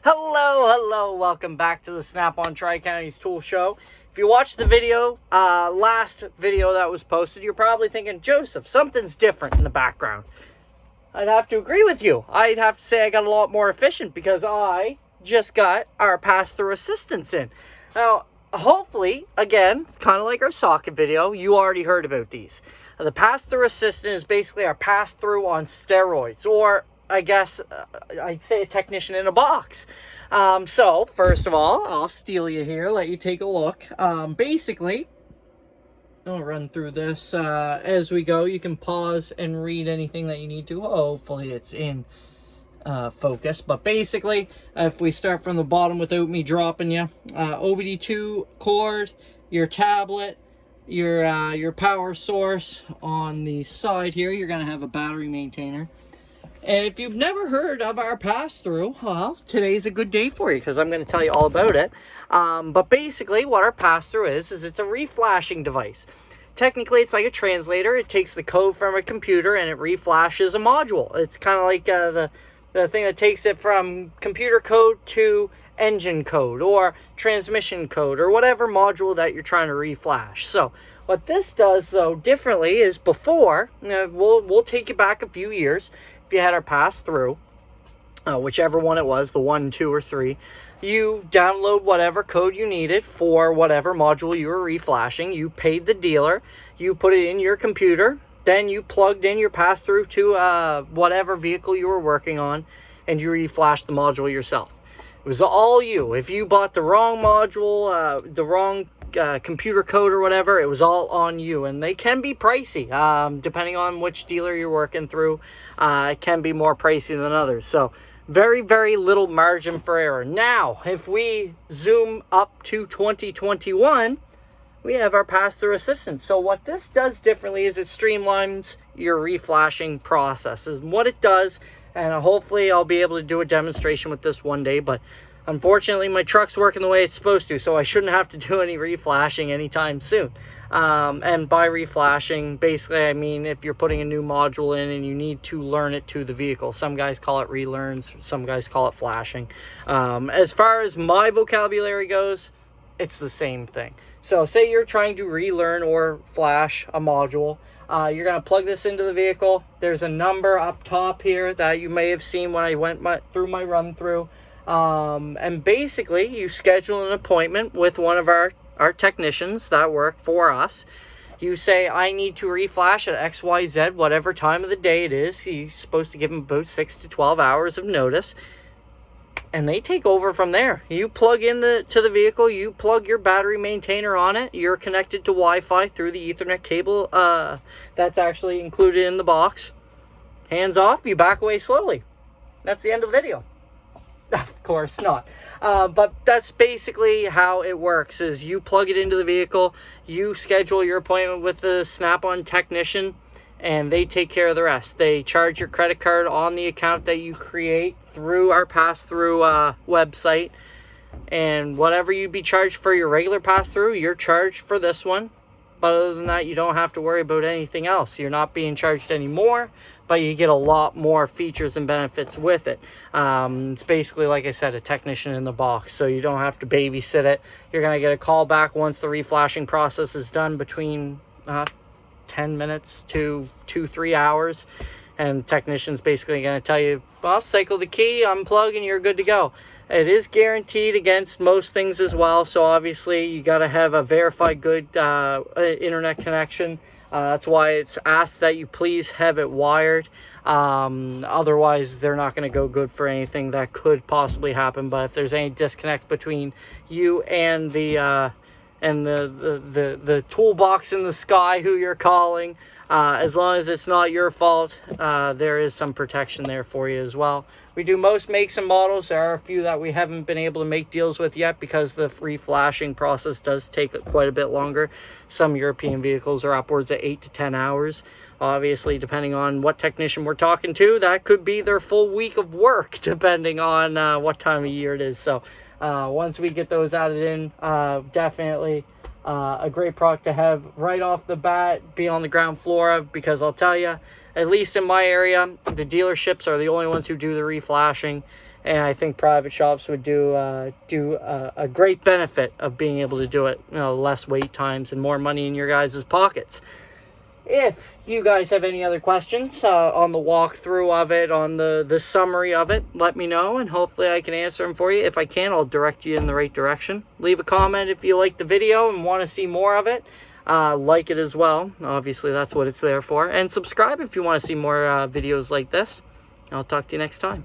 Hello, welcome back to the Snap-on Tri-Counties Tool Show. If you watched the video, last video that was posted, you're probably thinking, Joseph, something's different in the background. I'd have to agree with you. I'd have to say I got a lot more efficient because I just got our pass-through assistants in. Now, hopefully, again, kind of like our socket video, you already heard about these. The pass-through assistant is basically our pass-through on steroids, or I guess I'd say a technician in a box. So, first of all, I'll steal you here, let you take a look. Basically, I'll run through this as we go. You can pause and read anything that you need to. Hopefully it's in focus. But basically, if we start from the bottom without me dropping you, OBD2 cord, your tablet, your power source. On the side here, you're going to have a battery maintainer. And if you've never heard of our pass-through, well, today's a good day for you because I'm going to tell you all about it. But basically, what our pass-through is it's a reflashing device. Technically, it's like a translator. It takes the code from a computer and it reflashes a module. It's kind of like the thing that takes it from computer code to engine code or transmission code or whatever module that you're trying to reflash. So what this does, though, differently is before, we'll take you back a few years. If you had our pass-through, whichever one it was, the 1, 2, or 3, you download whatever code you needed for whatever module you were reflashing. You paid the dealer, you put it in your computer, then you plugged in your pass-through to whatever vehicle you were working on, and you reflashed the module yourself. It was all you. If you bought the wrong module, the wrong computer code or whatever, it was all on you, and they can be pricey depending on which dealer you're working through. It can be more pricey than others, so very little margin for error. Now if we zoom up to 2021, we have our pass-through assistant. So what this does differently is it streamlines your reflashing process, is what it does. And hopefully I'll be able to do a demonstration with this one day, but unfortunately, my truck's working the way it's supposed to, so I shouldn't have to do any reflashing anytime soon. And by reflashing, basically, I mean if you're putting a new module in and you need to learn it to the vehicle. Some guys call it relearns, some guys call it flashing. As far as my vocabulary goes, it's the same thing. So say you're trying to relearn or flash a module. You're going to plug this into the vehicle. There's a number up top here that you may have seen when I went through my run-through. And basically you schedule an appointment with one of our technicians that work for us. You say, I need to reflash at XYZ, whatever time of the day it is. You're supposed to give them about 6 to 12 hours of notice, and they take over from there. You plug in to the vehicle, you plug your battery maintainer on it, you're connected to Wi-Fi through the Ethernet cable that's actually included in the box. Hands off, you back away slowly. That's the end of the video. Of course not. But that's basically how it works, is you plug it into the vehicle, you schedule your appointment with the Snap-on technician, and they take care of the rest. They charge your credit card on the account that you create through our pass-through website. And whatever you'd be charged for your regular pass-through, you're charged for this one. But other than that, you don't have to worry about anything else. You're not being charged any more, but you get a lot more features and benefits with it. It's basically, like I said, a technician in the box, so you don't have to babysit it. You're going to get a call back once the reflashing process is done, between 10 minutes to 2-3 hours. And the technician's basically going to tell you, well, cycle the key, unplug, and you're good to go. It is guaranteed against most things as well, so obviously you got to have a verified good internet connection. That's why it's asked that you please have it wired. Otherwise, they're not going to go good for anything that could possibly happen. But if there's any disconnect between you and the toolbox in the sky who you're calling, as long as it's not your fault, there is some protection there for you as well. We do most makes and models. There are a few that we haven't been able to make deals with yet because the reflashing process does take quite a bit longer. Some European vehicles are upwards of 8 to 10 hours. Obviously, depending on what technician we're talking to, that could be their full week of work, depending on what time of year it is. So once we get those added in, definitely a great product to have right off the bat, be on the ground floor of, because I'll tell you, at least in my area, the dealerships are the only ones who do the reflashing, And I think private shops would do a great benefit of being able to do it. Less wait times and more money in your guys' pockets. If you guys have any other questions on the walkthrough of it, on the summary of it, let me know, and hopefully I can answer them for you. If I can, I'll direct you in the right direction. Leave a comment if you like the video and want to see more of it. Like it as well. Obviously, that's what it's there for. And subscribe if you want to see more videos like this. I'll talk to you next time.